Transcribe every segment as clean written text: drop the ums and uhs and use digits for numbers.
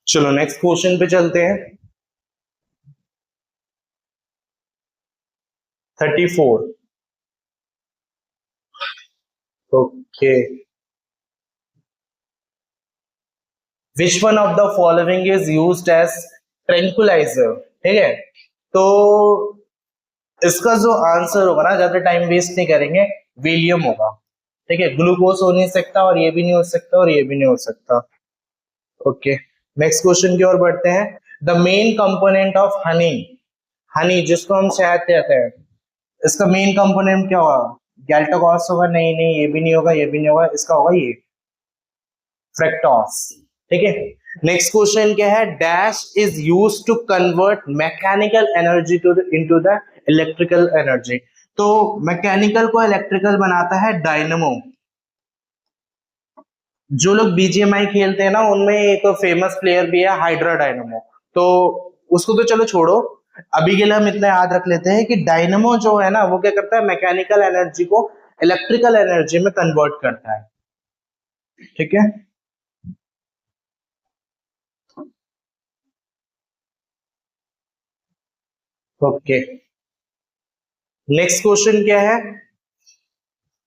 चलो next question पे चलते हैं। 34। Okay, which one of the following is used as tranquilliser. ठीक है, तो इसका जो आंसर होगा ना, ज्यादा टाइम वेस्ट नहीं करेंगे, वीलियम होगा। ठीक है, ग्लूकोज हो नहीं सकता और ये भी नहीं हो सकता और ये भी नहीं हो सकता। ओके, नेक्स्ट क्वेश्चन की ओर बढ़ते हैं। The main component of honey, Honey जिसको हम शहद कहते हैं, इसका मेन कंपोनेंट क्या होगा? गैल्टोकॉस होगा? नहीं नहीं, ये भी नहीं होगा, ये भी नहीं होगा, इसका होगा ये फ्रक्टोस। ठीक है, नेक्स्ट क्वेश्चन क्या है? Dash is used to convert mechanical energy to into the electrical energy. तो मैकेनिकल को इलेक्ट्रिकल बनाता है डायनेमो। जो लोग बीजीएमआई खेलते हैं ना, उनमें एक फेमस प्लेयर भी है हाइड्रा डायनेमो। तो उसको तो चलो छोड़ो, अभी के लिए हम इतना याद रख लेते हैं कि डायनेमो जो है ना, वो क्या करता है? मैकेनिकल एनर्जी को इलेक्ट्रिकल एनर्जी में कन्वर्ट करता है। ठीक है, ओके, नेक्स्ट क्वेश्चन क्या है?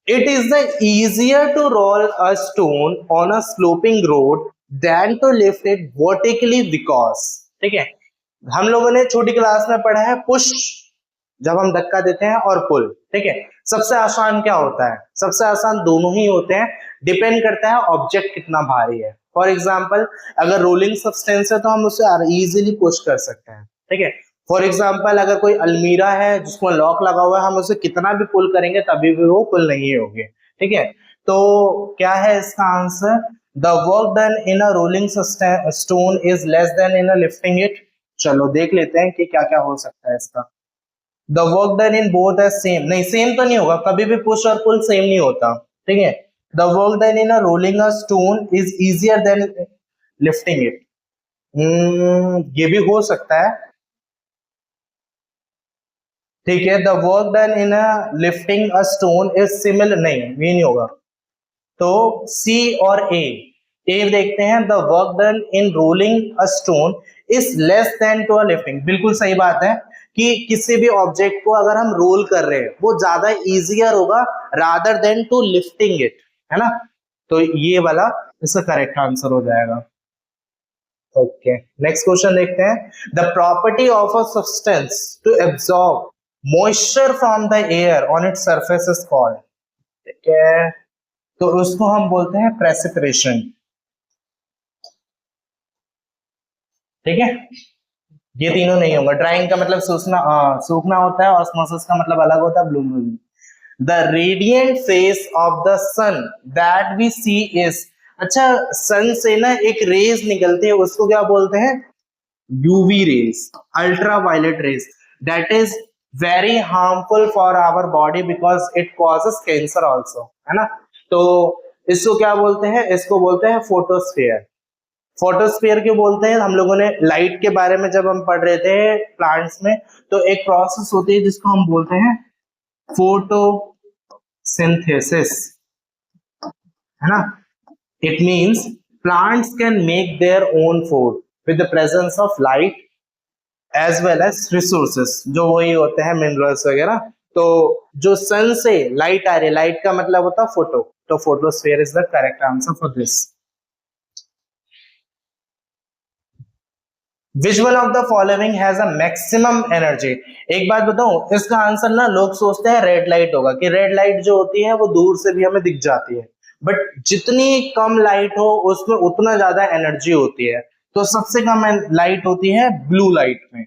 It is the easier to roll a stone on a sloping road than to lift it vertically because। ठीक है, हम लोगों ने छोटी क्लास में पढ़ा है पुश, जब हम धक्का देते हैं, और पुल। ठीक है, सबसे आसान क्या होता है? सबसे आसान दोनों ही होते हैं, डिपेंड करता है ऑब्जेक्ट कितना भारी है। फॉर एग्जाम्पल, अगर रोलिंग सब्सटेंस है तो हम उसे इजीली पुश कर सकते हैं। ठीक है, फॉर एग्जाम्पल अगर कोई अलमीरा है जिसको लॉक लगा हुआ है, हम उसे कितना भी पुल करेंगे तभी भी वो पुल नहीं होगी। ठीक है, तो क्या है इसका answer? The work done in a rolling stone is less then in a lifting it. चलो देख लेते हैं कि क्या क्या हो सकता है इसका। The work done in both as same, नहीं सेम तो नहीं होगा, कभी भी पुश और पुल सेम नहीं होता। ठीक है, the work done in a rolling a stone is easier than lifting it. ये भी हो सकता है। ठीक है, the work done in lifting a stone is similar, नहीं ये नहीं होगा। तो सी और ए देखते हैं। The work done in rolling a stone is less than to a lifting, बिल्कुल सही बात है कि किसी भी ऑब्जेक्ट को अगर हम रोल कर रहे हैं वो ज्यादा इजियर होगा rather than to lifting it, है ना? तो ये वाला इसका करेक्ट आंसर हो जाएगा। ओके, नेक्स्ट क्वेश्चन देखते हैं। The property of a substance to absorb moisture from the air on its surface is called. ठीक है, तो उसको हम बोलते हैं प्रेसिपिटेशन। ठीक है, ये तीनों नहीं होगा। ड्राइंग का मतलब सूखना, सूखना होता है, ऑस्मोसिस का मतलब अलग होता है, blooming. The radiant face of the sun that we see is, अच्छा सन से ना एक रेज निकलती है, उसको क्या बोलते हैं? UV rays, ultraviolet rays, that is very harmful for our body because it causes cancer also, है ना? तो इसको क्या बोलते हैं? इसको बोलते हैं फोटोस्फेयर। फोटोस्फीयर क्यों बोलते हैं? हम लोगों ने लाइट के बारे में जब हम पढ़ रहे थे प्लांट्स में, तो एक प्रोसेस होती है जिसको हम बोलते हैं फोटोसिंथेसिस, है ना? It means plants can make their own food with the presence of light as well as resources, जो वही होते हैं मिनरल्स वगैरह। तो जो सन से लाइट आ रही है, लाइट का मतलब होता है फोटो, तो photosphere is the correct answer for this. Which one of the following has a maximum energy? एक बात बताऊं, इसका आंसर ना लोग सोचते हैं रेड लाइट होगा, कि रेड लाइट जो होती है वो दूर से भी हमें दिख जाती है, बट जितनी कम लाइट हो उसमें उतना ज्यादा एनर्जी होती है। तो सबसे कम लाइट होती है ब्लू लाइट में,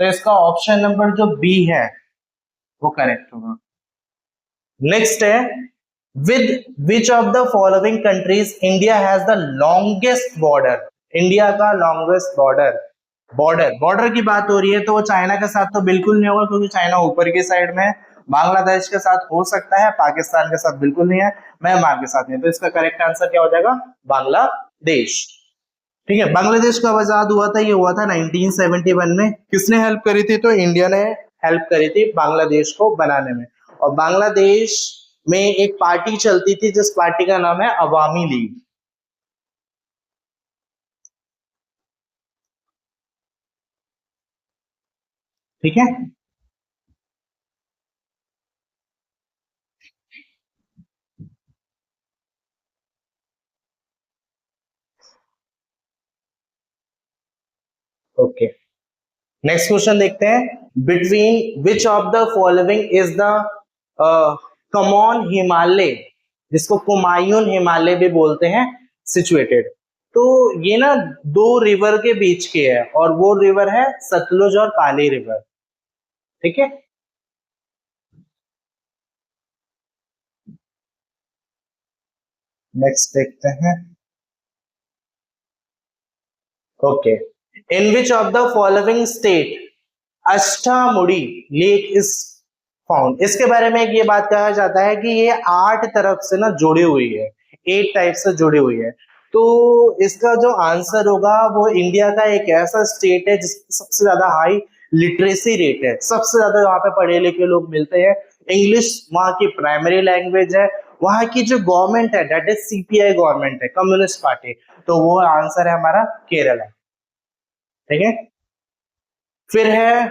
तो इसका ऑप्शन नंबर जो बी है वो करेक्ट होगा। नेक्स्ट है, with which of the following countries India has the longest border. India का लॉन्गेस्ट बॉर्डर, बॉर्डर की बात हो रही है तो वो चाइना के साथ तो बिल्कुल नहीं होगा, क्योंकि चाइना ऊपर की साइड में है। बांग्लादेश के साथ हो सकता है, पाकिस्तान के साथ बिल्कुल नहीं है, म्यांमार के साथ नहीं। तो इसका करेक्ट आंसर क्या हो जाएगा? बांग्लादेश। ठीक है, बांग्लादेश कब आजाद हुआ था? ये हुआ था 1971 में। किसने हेल्प करी थी? तो इंडिया ने हेल्प करी थी बांग्लादेश को बनाने में। और बांग्लादेश में एक पार्टी चलती थी जिस पार्टी का नाम है अवामी लीग। ठीक है। ओके, नेक्स्ट क्वेश्चन देखते हैं। Between which of the following is the come on Himalaya, जिसको कुमायून हिमालय भी बोलते हैं, सिचुएटेड। तो ये ना दो रिवर के बीच के है, और वो रिवर है सतलुज और काली रिवर। ठीक है। नेक्स्ट देखते हैं। Okay, in which of the following state Ashtamudi lake is found. इसके बारे में एक ये बात कहा जाता है कि ये 8 तरफ से ना जुड़ी हुई है, 8 टाइप से जुड़ी हुई है। तो इसका जो आंसर होगा वो इंडिया का एक ऐसा स्टेट है जिसकी सबसे ज्यादा हाई लिटरेसी रेट है, सबसे ज्यादा वहां पे पढ़े लिखे लोग मिलते हैं, इंग्लिश वहां की प्राइमरी लैंग्वेज है, वहां की जो गवर्नमेंट है दैट इज सीपीआई गवर्नमेंट है, कम्युनिस्ट पार्टी। तो वो आंसर है हमारा केरला। ठीक है। फिर है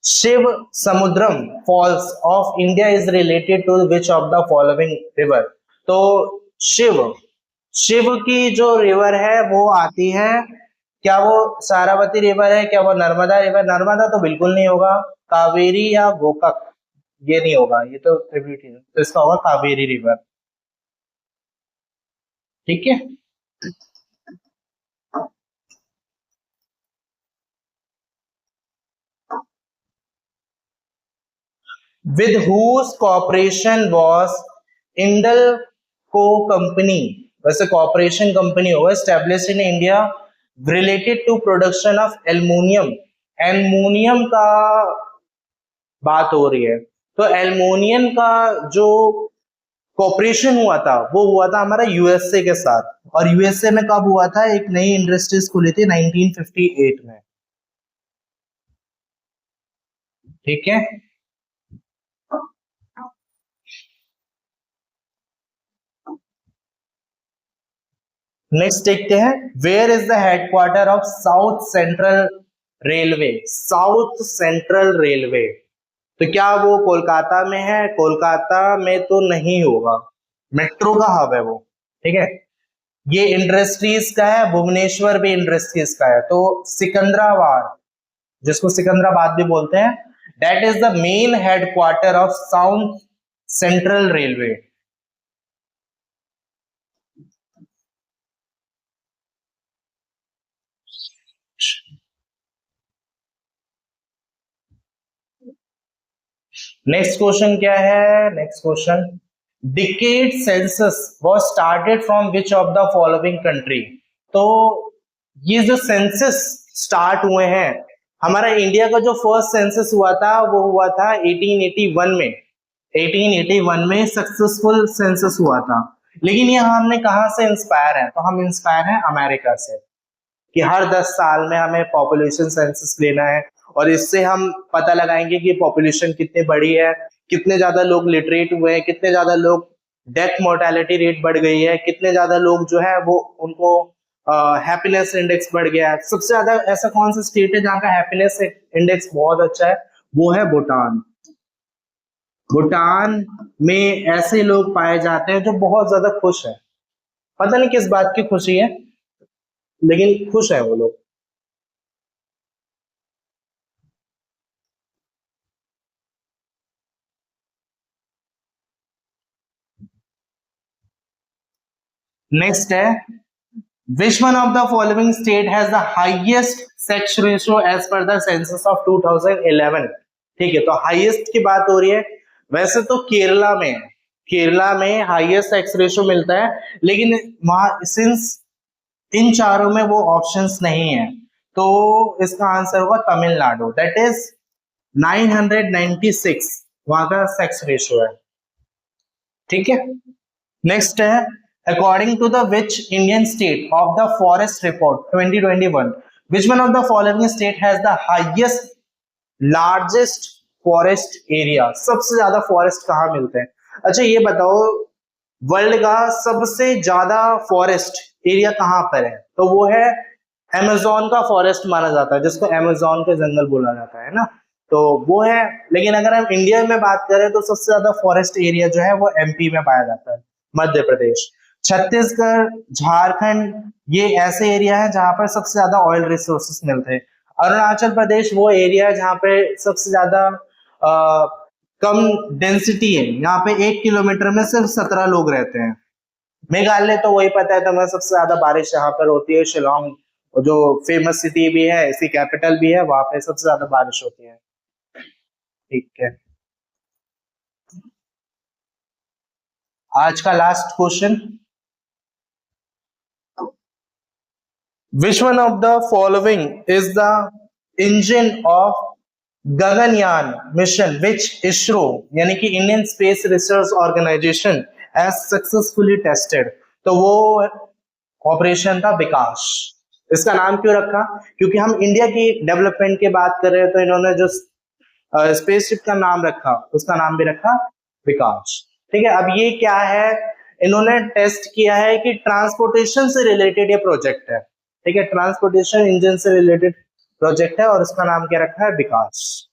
Shivasamudram falls of India is related to which of the following river. तो शिव शिव की जो रिवर है वो आती है, क्या वो सारावती रिवर है, क्या वो नर्मदा रिवर? नर्मदा तो बिल्कुल नहीं होगा। कावेरी या गोकक, ये नहीं होगा, ये तो ट्रिब्यूटरी है, तो इसका होगा कावेरी रिवर। ठीक है। with whose cooperation was इंडल को कंपनी, वैसे कॉपरेशन कंपनी होगा, established in India related to production of aluminium. Aluminium का बात हो रही है, तो एल्युमिनियम का जो कॉपरेशन हुआ था वो हुआ था हमारा यूएसए के साथ। और यूएसए में कब हुआ था? एक नई इंडस्ट्रीज खुली थी 1958 में। ठीक है। नेक्स्ट देखते हैं, where is the headquarter of south central railway? South central railway, तो क्या वो कोलकाता में है? कोलकाता में तो नहीं होगा, मेट्रो का हब है वो। ठीक है। ये इंडस्ट्रीज का है, भुवनेश्वर भी इंडस्ट्रीज का है, तो सिकंदराबाद, जिसको सिकंदराबाद भी बोलते हैं, that is the main headquarter of south central railway. Next question क्या है? Next question, decade census was started from which of the following country? तो ये जो सेंसस स्टार्ट हुए हैं, हमारा इंडिया का जो फर्स्ट सेंसस हुआ था वो हुआ था 1881 में। 1881 में सक्सेसफुल सेंसस हुआ था। लेकिन ये हमने कहां से इंस्पायर है? तो हम इंस्पायर हैं अमेरिका से, कि हर 10 साल में हमें पॉपुलेशन सेंसस लेना है, और इससे हम पता लगाएंगे कि पॉपुलेशन कितनी बड़ी है, कितने ज्यादा लोग लिटरेट हुए हैं, कितने ज्यादा लोग डेथ मोर्टेलिटी रेट बढ़ गई है, कितने ज्यादा लोग जो है वो उनको हैप्पीनेस इंडेक्स बढ़ गया है। सबसे ज्यादा ऐसा कौन सा स्टेट है जहाँ का हैप्पीनेस इंडेक्स बहुत अच्छा है? वो है भूटान। भूटान में ऐसे लोग पाए जाते हैं जो बहुत ज्यादा खुश है, पता नहीं किस बात की खुशी है, लेकिन खुश है वो लोग। नेक्स्ट है, which one of the following state has the highest sex ratio as per the census of 2011? ठीक है, तो हाईएस्ट की बात हो रही है, वैसे तो केरला में है, केरला में हाईएस्ट सेक्स रेशियो मिलता है, लेकिन वहां सिंस इन चारों में वो ऑप्शंस नहीं है, तो इसका आंसर होगा तमिलनाडु, दैट इज 996 वहां का सेक्स रेशियो है। ठीक है। नेक्स्ट है, according to the which Indian state of the forest report 2021 which one of the following state has the highest largest forest area? सबसे ज्यादा फॉरेस्ट कहाँ मिलते हैं? अच्छा ये बताओ, वर्ल्ड का सबसे ज्यादा फॉरेस्ट एरिया कहां पर है? तो वो है अमेजोन का फॉरेस्ट माना जाता है, जिसको अमेजोन के जंगल बोला जाता है ना, तो वो है। लेकिन अगर हम इंडिया में बात करें तो सबसे ज्यादा फॉरेस्ट एरिया जो है वो एमपी में पाया जाता है, मध्य प्रदेश, छत्तीसगढ़, झारखंड, ये ऐसे एरिया है जहां पर सबसे ज्यादा ऑयल रिसोर्सेस मिलते हैं। अरुणाचल प्रदेश वो एरिया है जहां पे सबसे ज्यादा कम डेंसिटी है, यहाँ पे 1 किलोमीटर में सिर्फ 17 लोग रहते हैं। मेघालय तो वही पता है, तो मैं सबसे ज्यादा बारिश यहाँ पर होती है, शिलोंग जो फेमस सिटी भी है, इसकी कैपिटल भी है, वहां पे सबसे ज्यादा बारिश होती है। ठीक है, आज का last question, which one of the following is the engine of Gaganyaan mission which ISRO यानी कि Indian space research organisation has successfully tested? तो वो ऑपरेशन था विकास। इसका नाम क्यों रखा? क्योंकि हम इंडिया की डेवलपमेंट की बात कर रहे हैं, तो इन्होंने जो स्पेसशिप का नाम रखा उसका नाम भी रखा विकास। ठीक है, अब ये क्या है, इन्होंने टेस्ट किया है कि ट्रांसपोर्टेशन से रिलेटेड ये प्रोजेक्ट है। ठीक है, ट्रांसपोर्टेशन इंजन से रिलेटेड प्रोजेक्ट है और उसका नाम क्या रखा है? विकास।